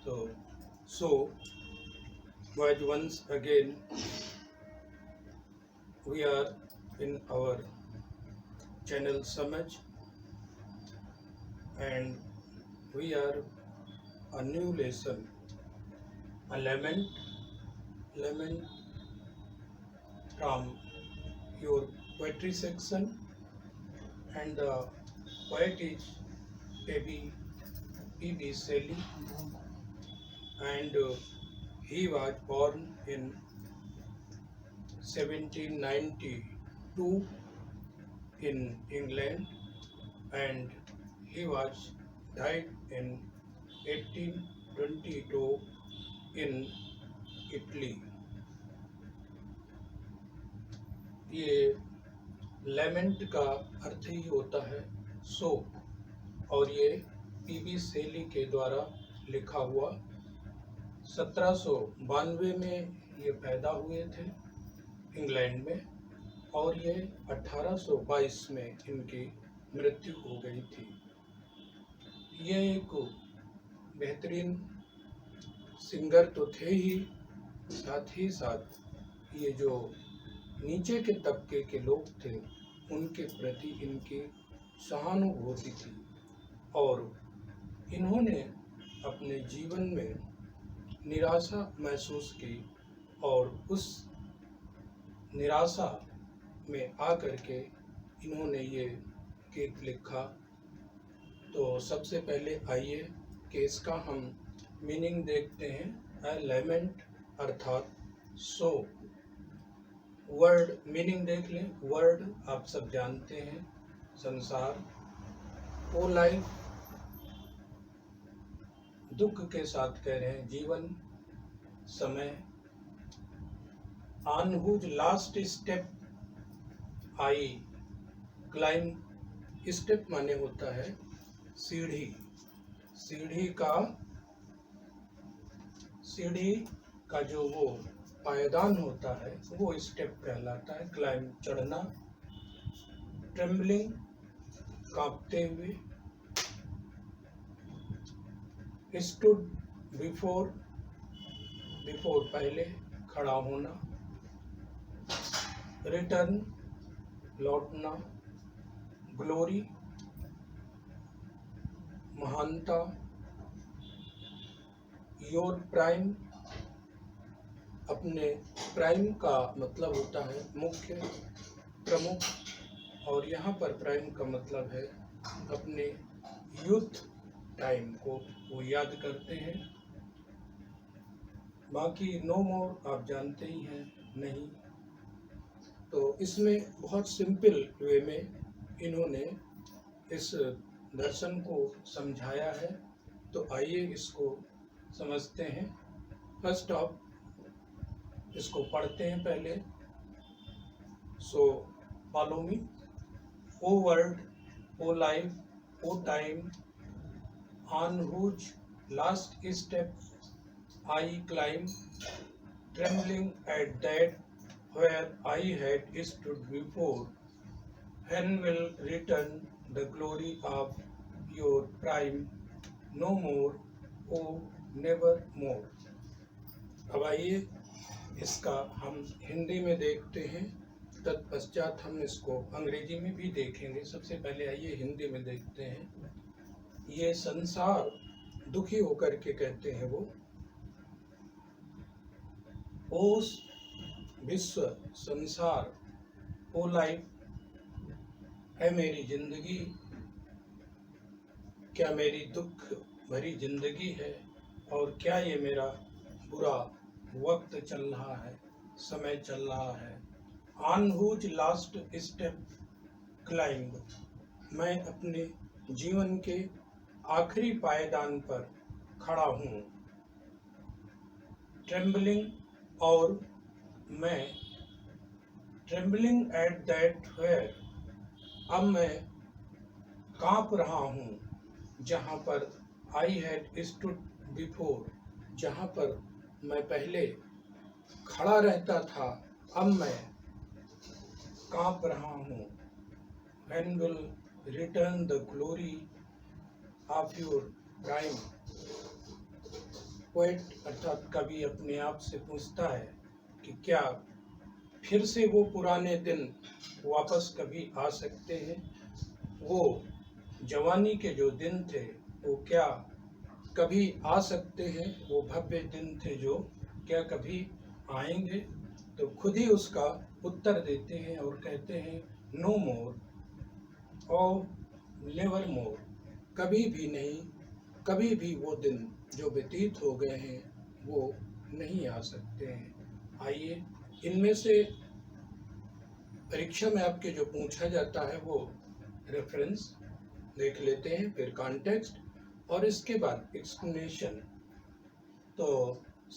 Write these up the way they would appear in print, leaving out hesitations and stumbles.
So, so but once again we are in our channel Samaj, and we are a new lesson, a lament from your poetry section, and the poet is P.B. Shelley, and he was born in 1792 in England, and he was died in 1822 in Italy. ये लेमेंट का अर्थ ही होता है शोक, और ये PB शेली के द्वारा लिखा हुआ 1792 में ये पैदा हुए थे इंग्लैंड में, और ये 1822 में इनकी मृत्यु हो गई थी। ये एक बेहतरीन सिंगर तो थे ही साथ ये जो नीचे के तबके के लोग थे उनके प्रति इनकी सहानुभूति थी, और इन्होंने अपने जीवन में निराशा महसूस की, और उस निराशा में आकर के इन्होंने ये गीत लिखा। तो सबसे पहले आइए कि इसका हम मीनिंग देखते हैं। ए लेमेंट अर्थात शोक। वर्ड मीनिंग देख लें। वर्ड आप सब जानते हैं, संसार। ओ लाइफ, दुख के साथ कह रहे हैं, जीवन, समय। On whose last step I climb, step माने होता है सीढ़ी, सीढ़ी का जो वो पायदान होता है वो स्टेप कहलाता है। क्लाइम चढ़ना। ट्रेम्बलिंग कांपते हुए। स्टूड बिफोर पहले, खड़ा होना। रिटर्न लौटना। ग्लोरी महानता। योर प्राइम, अपने प्राइम का मतलब होता है मुख्य, प्रमुख, और यहाँ पर प्राइम का मतलब है अपने यूथ टाइम को वो याद करते हैं। बाकी नो मोर आप जानते ही हैं, नहीं। तो इसमें बहुत सिंपल वे में इन्होंने इस दर्शन को समझाया है। तो आइए इसको समझते हैं। फर्स्ट ऑफ इसको पढ़ते हैं पहले। So follow me. O world, O life, O time, on whose last step I climb, trembling at that where I had stood before, when will return the glory of your prime, no more, oh never more। अब आइए इसका हम हिंदी में देखते हैं, तत्पश्चात हम इसको अंग्रेजी में भी देखेंगे। सबसे पहले आइए हिंदी में देखते हैं। ये संसार दुखी होकर के कहते हैं वो, ओस विश्व, संसार, ओ लाइफ, है मेरी जिंदगी, क्या मेरी दुख भरी जिंदगी है, और क्या ये मेरा बुरा वक्त चल रहा है, समय चल रहा है। On whose last step climb, मैं अपने जीवन के आखिरी पायदान पर खड़ा हूँ। ट्रेम्बलिंग, और मैं, ट्रेम्बलिंग एट दैट वेयर, अब मैं कांप रहा हूँ जहाँ पर आई हैड स्टूड बिफोर, जहाँ पर मैं पहले खड़ा रहता था, अब मैं कांप रहा हूँ। When will return the glory of your prime, poet अर्थात कवि अपने आप से पूछता है कि क्या फिर से वो पुराने दिन वापस कभी आ सकते हैं? वो जवानी के जो दिन थे वो क्या कभी आ सकते हैं? वो भव्य दिन थे जो क्या कभी आएंगे? तो खुद ही उसका उत्तर देते हैं और कहते हैं, नो मोर और नेवर मोर, कभी भी नहीं, कभी भी वो दिन जो व्यतीत हो गए हैं वो नहीं आ सकते हैं। आइए इनमें से परीक्षा में आपके जो पूछा जाता है वो रेफरेंस देख लेते हैं, फिर कॉन्टेक्स्ट और इसके बाद एक्सप्लेनेशन। तो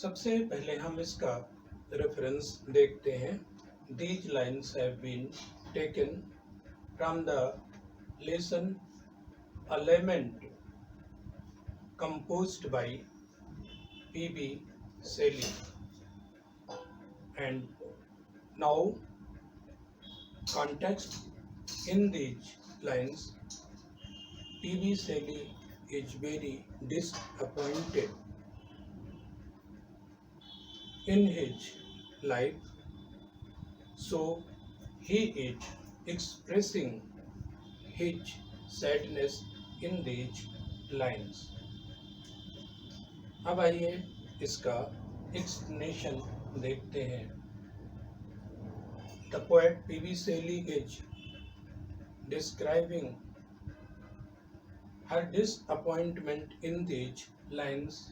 सबसे पहले हम इसका रेफरेंस देखते हैं। These lines have been taken from the lesson a lament composed by P.B. Shelley. And now, context in these lines, P.B. Shelley is very disappointed in his life, so he is expressing his sadness in these lines. अब आइए इसका explanation देखते हैं। The poet P.B. Shelley is describing her disappointment in these lines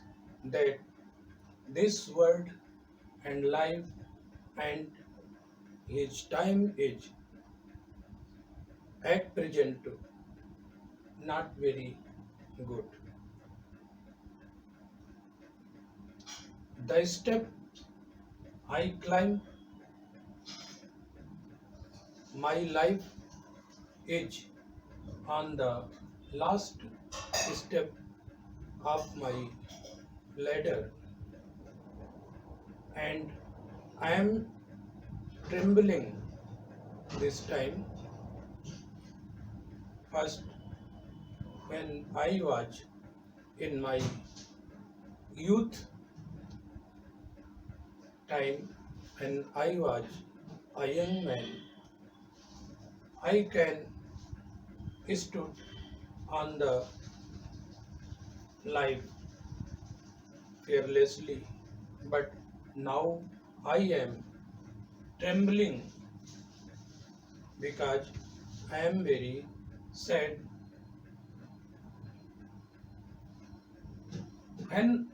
that this world and life and his time is at present not very good. The step I climb, my life is on the last step of my ladder, and I am trembling this time. First, when I was in my youth time, when I was a young man, I can stood on the life fearlessly, but now I am trembling because I am very sad. When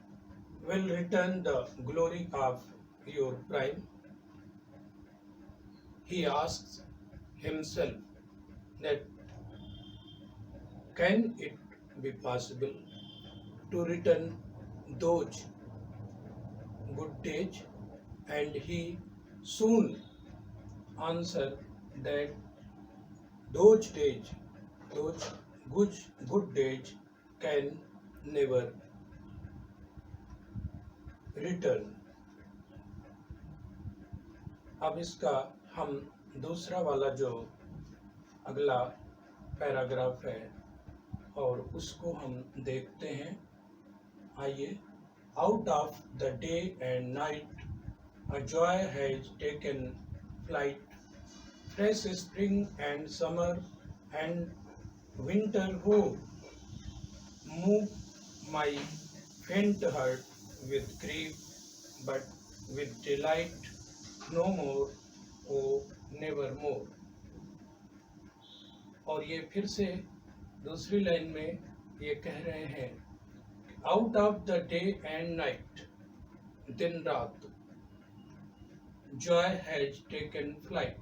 will return the glory of your prime? He asks himself that can it be possible to return those good days? And he soon answered that those days, those good days can never return. अब इसका हम दूसरा वाला जो अगला paragraph है और उसको हम देखते हैं। आइए। Out of the day and night a joy has taken flight, fresh spring and summer and winter हो मूव माई फेंट heart with grief, but with delight, no more, oh never more. और ये फिर से दूसरी लाइन में ये कह रहे हैं, out of the day and night, दिन रात, जॉय हैज टेकन फ्लाइट,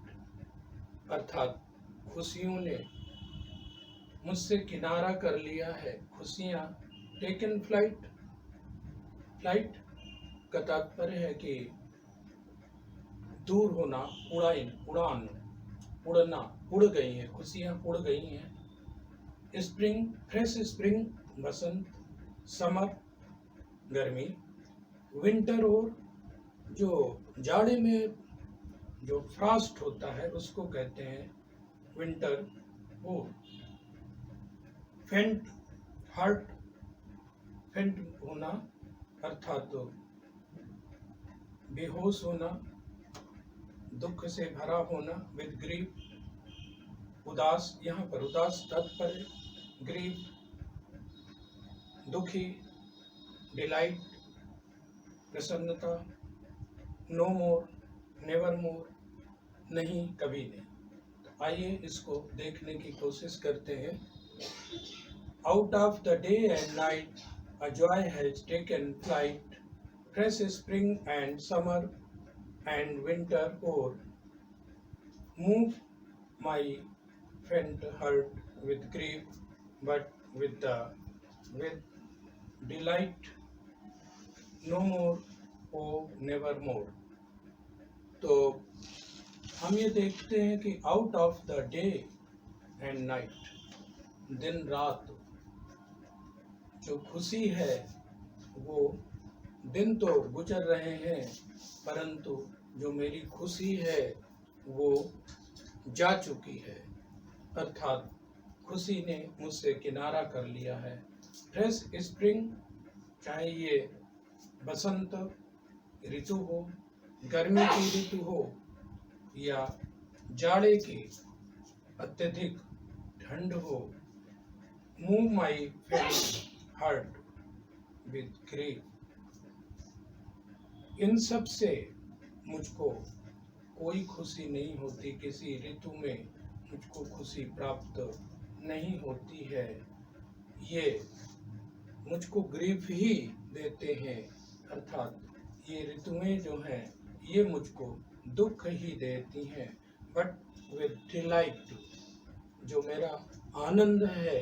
अर्थात खुशियों ने मुझसे किनारा कर लिया है। खुशियाँ टेकन फ्लाइट, फ्लाइट का तात्पर्य है कि दूर होना, उड़ान, उड़ना, उड़ गई हैं खुशियाँ, उड़ गई हैं। स्प्रिंग, फ्रेश स्प्रिंग, बसंत, समर, गर्मी, विंटर और जो जाड़े में जो फ्रॉस्ट होता है उसको कहते हैं विंटर और फेंट हार्ट, फेंट होना अर्थात बेहोश होना, दुख से भरा होना, विद ग्रीफ, उदास, यहाँ पर उदास तात्पर्य, ग्रीफ दुखी, डिलाइट प्रसन्नता, नो मोर नेवर मोर, नहीं कभी नहीं। तो आइए इसको देखने की कोशिश करते हैं। Out of the day and night a joy has taken flight, fresh spring and summer and winter o'er, move my faint heart with grief, but with delight, no more, oh never more। तो हम ये देखते हैं कि out of the day and night, दिन रात, जो खुशी है वो दिन तो गुजर रहे हैं, परंतु जो मेरी खुशी है वो जा चुकी है, अर्थात खुशी ने मुझसे किनारा कर लिया है। फ्रेश स्प्रिंग, चाहे ये बसंत ऋतु हो, गर्मी की ऋतु हो या जाड़े की अत्यधिक ठंड हो, move my face hurt with grief, इन सब से मुझको कोई खुशी नहीं होती, किसी ऋतु में मुझको खुशी प्राप्त नहीं होती है। ये मुझको ग्रीफ ही देते हैं, अर्थात ये ऋतुएं जो हैं ये मुझको दुख ही देती हैं। बट विद डिलाइट, जो मेरा आनंद है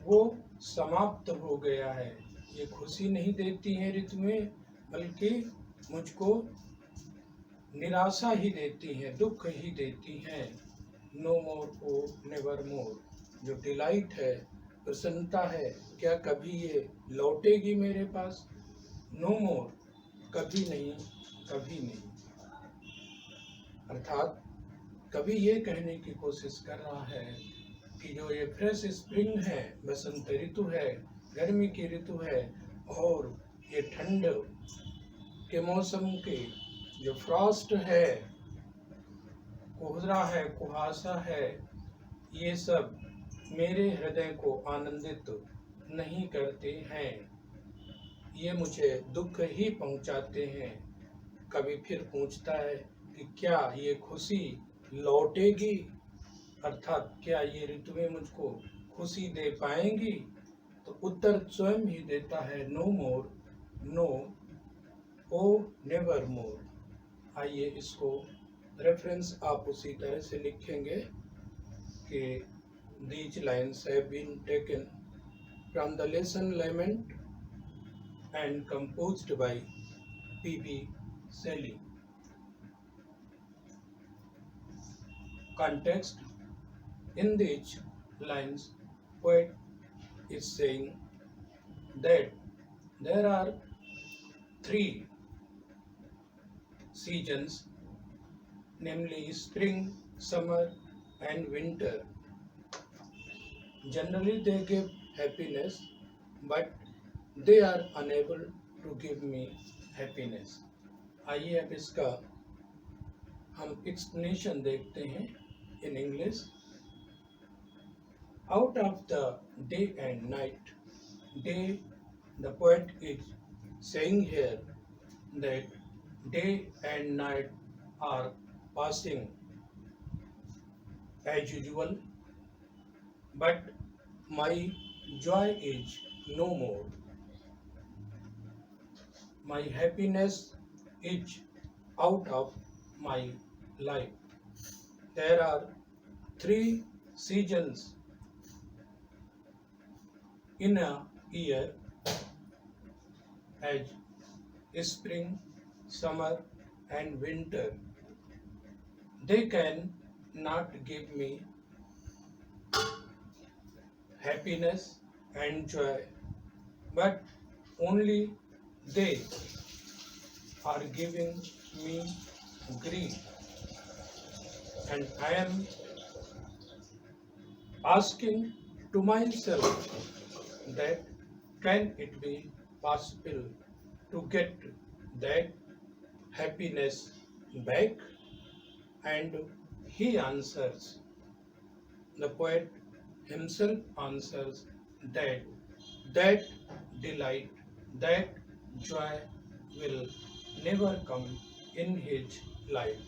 वो समाप्त हो गया है। ये खुशी नहीं देती हैं ऋतुएं, बल्कि मुझको निराशा ही देती हैं, दुख ही देती हैं। नो मोर ओ नेवर मोर, जो डिलाइट है, प्रसन्नता है, क्या कभी ये लौटेगी मेरे पास? नो मोर, कभी नहीं, कभी नहीं। अर्थात कभी ये कहने की कोशिश कर रहा है कि जो ये फ्रेश स्प्रिंग है, बसंत ऋतु है, गर्मी की ऋतु है, और ये ठंड के मौसम के जो फ्रॉस्ट है, कोहरा है, कुहासा है, ये सब मेरे हृदय को आनंदित नहीं करते हैं, ये मुझे दुख ही पहुंचाते हैं। कभी फिर पूछता है कि क्या ये खुशी लौटेगी, अर्थात क्या ये ऋतुएं मुझको खुशी दे पाएंगी? तो उत्तर स्वयं ही देता है, नो मोर, नो, ओ नेवर मोर। आइए इसको रेफरेंस आप उसी तरह से लिखेंगे कि these lines have been taken from the lesson Lament and composed by P.B. Shelley। Context: in these lines, poet is saying that there are three seasons, namely spring, summer and winter. Generally they give happiness, but they are unable to give me happiness। आइए अब इसका हम explanation देखते हैं in English। Out of the day and night, day, the poet is saying here that day and night are passing as usual, but my joy is no more, my happiness is out of my life। There are three seasons in a year, as spring, summer and winter. They can not give me happiness and joy, but only they are giving me grief, and I am asking to myself that can it be possible to get that happiness back, and he answers, the poet himself answers that that delight, that joy will never come in his life.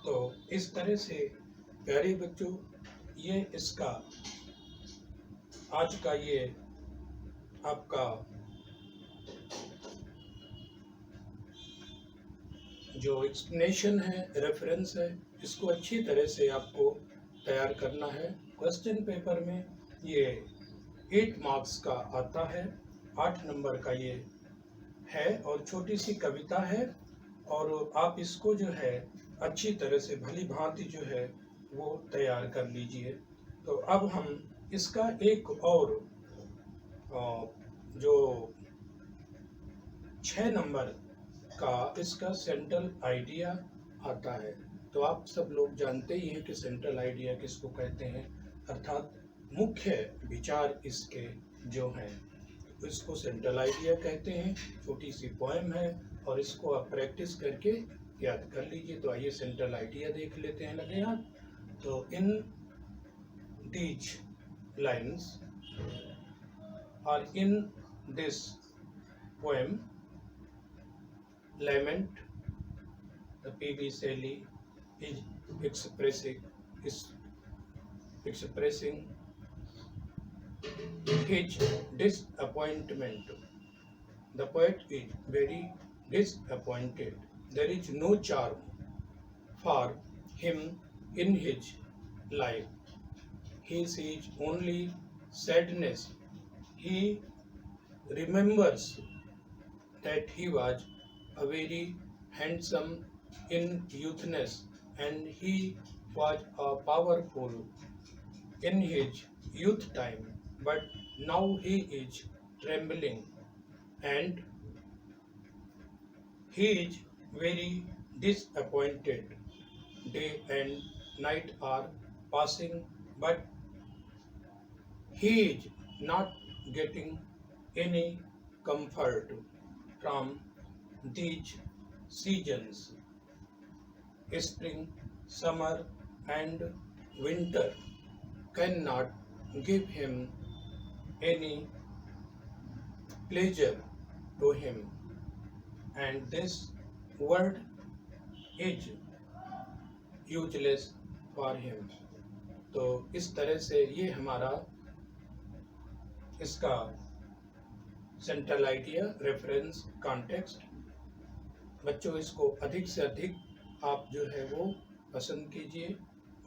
तो इस तरह से प्यारे बच्चों, ये इसका आज का ये आपका जो एक्सप्लेनेशन है, रेफरेंस है, इसको अच्छी तरह से आपको तैयार करना है। क्वेश्चन पेपर में ये 8 मार्क्स का आता है, 8 नंबर का ये है और छोटी सी कविता है, और आप इसको जो है अच्छी तरह से भली भांति जो है वो तैयार कर लीजिए। तो अब हम इसका एक और जो 6 नंबर का इसका सेंट्रल आइडिया आता है। तो आप सब लोग जानते ही हैं कि सेंट्रल आइडिया किसको कहते हैं, अर्थात मुख्य विचार इसके जो हैं, तो इसको सेंट्रल आइडिया कहते हैं। छोटी सी पोएम है और इसको आप प्रैक्टिस करके याद कर लीजिए। तो आइए सेंट्रल आइडिया देख लेते हैं, लगे हाथ। तो इन दीज लाइन्स और in this poem Lament, the P.B. Shelley is expressing his disappointment. The poet is very disappointed. There is no charm for him in his life. He sees only sadness. He remembers that he was a very handsome in youthness, and he was a powerful in his youth time, but now he is trembling, and he is very disappointed. Day and night are passing, but he is not getting any comfort from these seasons. Spring, summer, and winter cannot give him any pleasure to him, and this world is useless for him. तो इस तरह से ये हमारा इसका central idea, reference, context. बच्चों इसको अधिक से अधिक आप जो है वो पसंद कीजिए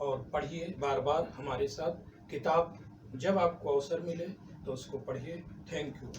और पढ़िए बार बार हमारे साथ। किताब जब आपको अवसर मिले तो उसको पढ़िए। Thank you.